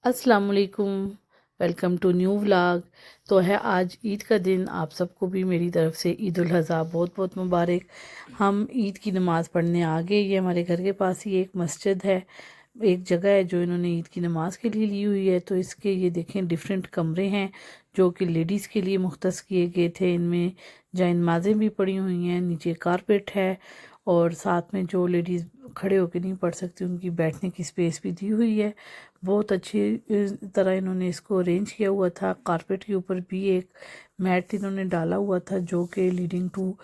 अस्सलाम वालेकुम। Welcome to new vlog. तो है आज ईद का दिन, आप सबको भी मेरी तरफ से ईद उल अज़हा बहुत बहुत मुबारक। हम ईद की नमाज़ पढ़ने आ गए। ये हमारे घर के पास ही एक मस्जिद है, एक जगह है जो इन्होंने ईद की नमाज़ के लिए ली हुई है। तो इसके ये देखें डिफरेंट कमरे हैं जो कि लेडीज़ के लिए मुख्तस किए गए थे। इनमें जैन नमाज़ें भी पड़ी हुई हैं, नीचे कारपेट है और साथ में जो लेडीज़ खड़े होकर नहीं पढ़ सकती उनकी बैठने की स्पेस भी दी हुई है। बहुत अच्छी तरह इन्होंने इसको अरेंज किया हुआ था। कारपेट के ऊपर भी एक मैट इन्होंने डाला हुआ था जो कि लीडिंग टू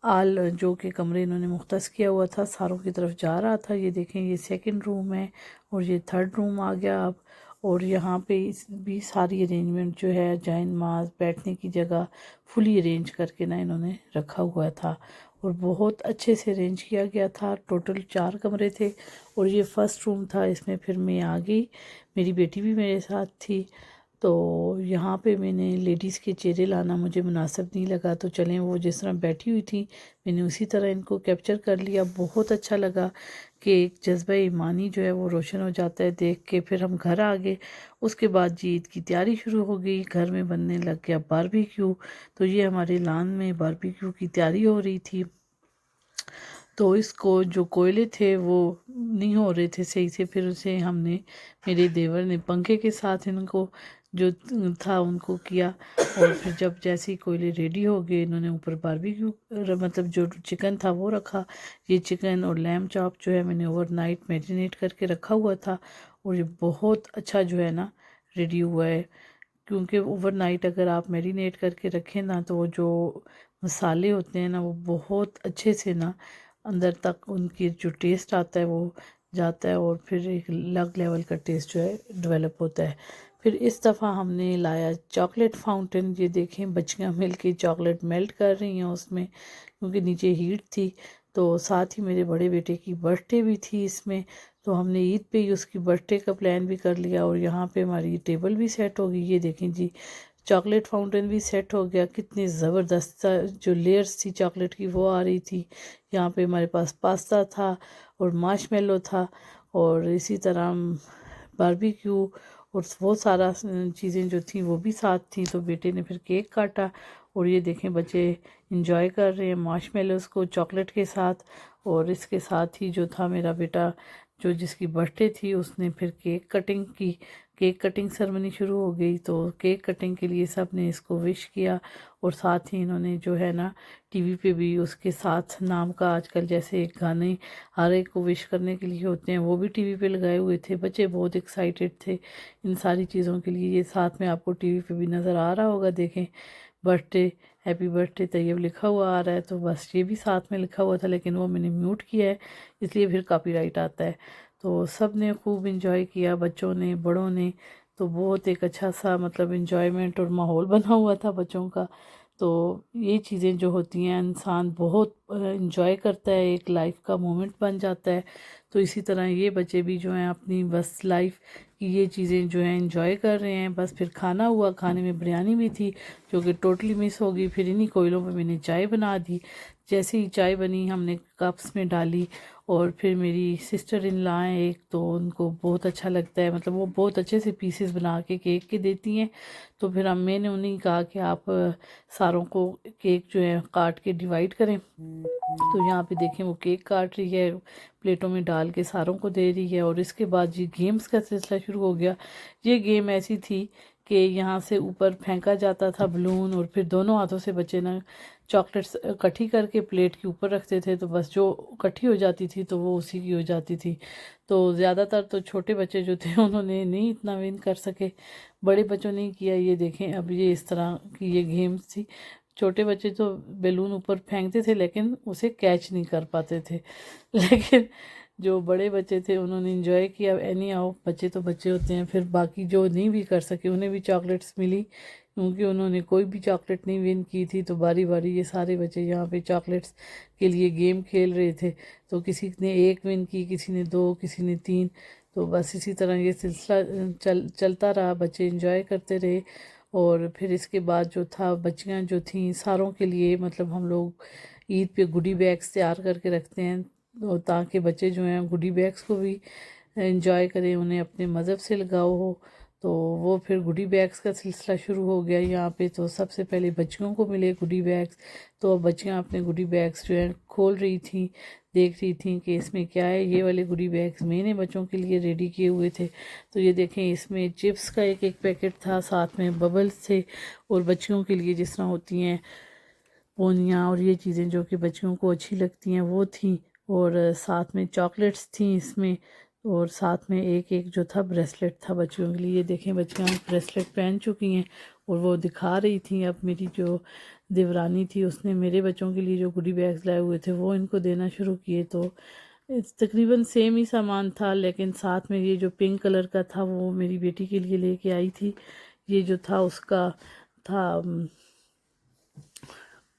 आल जो कि कमरे इन्होंने मुख्तस किया हुआ था, सारों की तरफ जा रहा था। ये देखें, ये सेकंड रूम है और ये थर्ड रूम आ गया अब। और यहाँ पे भी सारी अरेंजमेंट जो है, जाए नमाज बैठने की जगह फुली अरेंज करके ना इन्होंने रखा हुआ था और बहुत अच्छे से अरेंज किया गया था। टोटल 4 कमरे थे और ये फर्स्ट रूम था। इसमें फिर मैं आ गई, मेरी बेटी भी मेरे साथ थी। तो यहाँ पे मैंने लेडीज़ के चेहरे लाना मुझे मुनासिब नहीं लगा, तो चलें वो जिस तरह बैठी हुई थी मैंने उसी तरह इनको कैप्चर कर लिया। बहुत अच्छा लगा कि एक जज्बा ईमानी जो है वो रोशन हो जाता है देख के। फिर हम घर आ गए। उसके बाद जी ईद की तैयारी शुरू हो गई, घर में बनने लग गया बारबेक्यू। तो ये हमारे लान में बारबेक्यू की तैयारी हो रही थी। तो इसको जो कोयले थे वो नहीं हो रहे थे सही से, फिर उसे हमने, मेरे देवर ने पंखे के साथ इनको जो था उनको किया। और फिर जब जैसे ही कोयले रेडी हो गए, इन्होंने ऊपर बारबेक्यू मतलब जो चिकन था वो रखा। ये चिकन और लैम चॉप जो है मैंने ओवरनाइट मैरिनेट करके रखा हुआ था और ये बहुत अच्छा जो है ना रेडी हुआ है। क्योंकि ओवरनाइट अगर आप मैरिनेट करके रखें ना तो वो जो मसाले होते हैं ना वो बहुत अच्छे से ना अंदर तक उनकी जो टेस्ट आता है वो जाता है और फिर एक अलग लेवल का टेस्ट जो है डेवलप होता है। फिर इस दफ़ा हमने लाया चॉकलेट फाउंटेन। ये देखें बच्चियां मिल के चॉकलेट मेल्ट कर रही हैं उसमें, क्योंकि नीचे हीट थी। तो साथ ही मेरे बड़े बेटे की बर्थडे भी थी इसमें, तो हमने ईद पे ही उसकी बर्थडे का प्लान भी कर लिया और यहाँ पे हमारी टेबल भी सेट हो गई। ये देखें जी, चॉकलेट फाउंटेन भी सेट हो गया। कितनी ज़बरदस्त जो लेयर्स थी चॉकलेट की वो आ रही थी। यहाँ पे हमारे पास पास्ता था और मार्शमेलो था और इसी तरह बारबेक्यू और वो सारा चीज़ें जो थी वो भी साथ थी। तो बेटे ने फिर केक काटा और ये देखें बच्चे इंजॉय कर रहे हैं मार्शमेलोज़ को चॉकलेट के साथ। और इसके साथ ही जो था मेरा बेटा जो जिसकी बर्थडे थी उसने फिर केक कटिंग की। केक कटिंग सेरेमनी शुरू हो गई, तो केक कटिंग के लिए सब ने इसको विश किया और साथ ही इन्होंने जो है ना टीवी पे भी उसके साथ नाम का आजकल जैसे एक गाने हर एक को विश करने के लिए होते हैं वो भी टीवी पे लगाए हुए थे। बच्चे बहुत एक्साइटेड थे इन सारी चीज़ों के लिए। ये साथ में आपको टीवी पे भी नज़र आ रहा होगा, देखें बर्थडे हैप्पी बर्थडे तैयब लिखा हुआ आ रहा है। तो बस ये भी साथ में लिखा हुआ था लेकिन वो मैंने म्यूट किया है इसलिए फिर कॉपीराइट आता है। तो सब ने खूब इंजॉय किया, बच्चों ने बड़ों ने। तो बहुत एक अच्छा सा मतलब इंजॉयमेंट और माहौल बना हुआ था बच्चों का। तो ये चीज़ें जो होती हैं इंसान बहुत इंजॉय करता है, एक लाइफ का मोमेंट बन जाता है। तो इसी तरह ये बच्चे भी जो हैं अपनी बस लाइफ की ये चीज़ें जो हैं इंजॉय कर रहे हैं। बस फिर खाना हुआ, खाने में बिरयानी भी थी जो कि टोटली मिस हो गई। फिर इन्हीं कोयलों पे मैंने चाय बना दी। जैसे ही चाय बनी हमने कप्स में डाली और फिर मेरी सिस्टर इन लॉ हैं एक, तो उनको बहुत अच्छा लगता है, मतलब वो बहुत अच्छे से पीसेस बना के केक के देती हैं। तो फिर हम मैंने उन्हें कहा कि आप सारों को केक जो है काट के डिवाइड करें। तो यहाँ पे देखें वो केक काट रही है, प्लेटों में डाल के सारों को दे रही है। और इसके बाद ये गेम्स का सिलसिला शुरू हो गया। ये गेम ऐसी थी कि यहाँ से ऊपर फेंका जाता था बलून और फिर दोनों हाथों से बच्चे ना चॉकलेट्स इकट्ठी करके प्लेट के ऊपर रखते थे। तो बस जो इकट्ठी हो जाती थी तो वो उसी की हो जाती थी। तो ज़्यादातर तो छोटे बच्चे जो थे उन्होंने नहीं इतना विन कर सके, बड़े बच्चों ने किया। ये देखें अब ये इस तरह की ये गेम्स थी। छोटे बच्चे तो बैलून ऊपर फेंकते थे लेकिन उसे कैच नहीं कर पाते थे लेकिन जो बड़े बच्चे थे उन्होंने इंजॉय किया। एनी आओ, बच्चे तो बच्चे होते हैं। फिर बाकी जो नहीं भी कर सके उन्हें भी चॉकलेट्स मिली, क्योंकि उन्होंने कोई भी चॉकलेट नहीं विन की थी। तो बारी बारी ये सारे बच्चे यहाँ पे चॉकलेट्स के लिए गेम खेल रहे थे। तो किसी ने 1 विन की, किसी ने 2, किसी ने 3। तो बस इसी तरह ये सिलसिला चलता रहा, बच्चे इंजॉय करते रहे। और फिर इसके बाद जो था बच्चियां जो थीं सारों के लिए, मतलब हम लोग ईद पे गुडी बैग्स तैयार करके रखते हैं तो ताकि बच्चे जो हैं गुडी बैग्स को भी इंजॉय करें, उन्हें अपने मज़हब से लगाव हो। तो वो फिर गुडी बैग्स का सिलसिला शुरू हो गया यहाँ पे। तो सबसे पहले बच्चियों को मिले गुडी बैग्स, तो अब बच्चियाँ अपने गुडी बैग्स जो है खोल रही थी, देख रही थी कि इसमें क्या है। ये वाले गुडी बैग्स मैंने बच्चों के लिए रेडी किए हुए थे। तो ये देखें, इसमें चिप्स का एक एक पैकेट था, साथ में बबल्स थे, और बच्चियों के लिए जिस तरह होती हैं पोनियाँ और ये चीज़ें जो कि बच्चियों को अच्छी लगती हैं वो थी, और साथ में चॉकलेट्स थी इसमें, और साथ में एक एक जो था ब्रेसलेट था बच्चियों के लिए। ये देखें, बच्चियाँ ब्रेसलेट पहन चुकी हैं और वो दिखा रही थी। अब मेरी जो देवरानी थी उसने मेरे बच्चों के लिए जो गुडी बैग्स लाए हुए थे वो इनको देना शुरू किए। तो तकरीबन सेम ही सामान था, लेकिन साथ में ये जो पिंक कलर का था वो मेरी बेटी के लिए लेके आई थी। ये जो था उसका था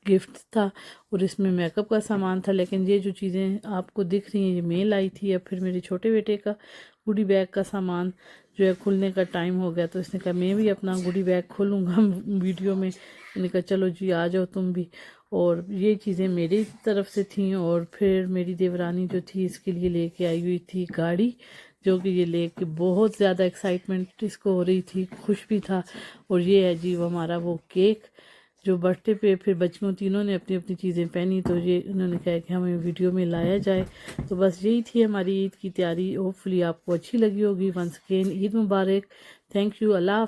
गिफ्ट था, और इसमें मेकअप का सामान था। लेकिन ये जो चीज़ें आपको दिख रही हैं ये मैं लाई थी। अब फिर मेरे छोटे बेटे का गुडी बैग का सामान जो है खुलने का टाइम हो गया, तो इसने कहा मैं भी अपना गुडी बैग खोलूँगा वीडियो में। मैंने कहा चलो जी आ जाओ तुम भी। और ये चीज़ें मेरी तरफ से थी, और फिर मेरी देवरानी जो थी इसके लिए लेके आई हुई थी गाड़ी, जो कि ये लेके बहुत ज़्यादा एक्साइटमेंट इसको हो रही थी, खुश भी था। और ये है जी वो हमारा वो केक जो बर्थडे पे फिर बच्चियों तीनों ने अपनी अपनी चीज़ें पहनी, तो ये उन्होंने कहा कि हमें वीडियो में लाया जाए। तो बस यही थी हमारी ईद की तैयारी। होपफुली आपको अच्छी लगी होगी। वंस अगेन ईद मुबारक। Thank you. अल्लाह।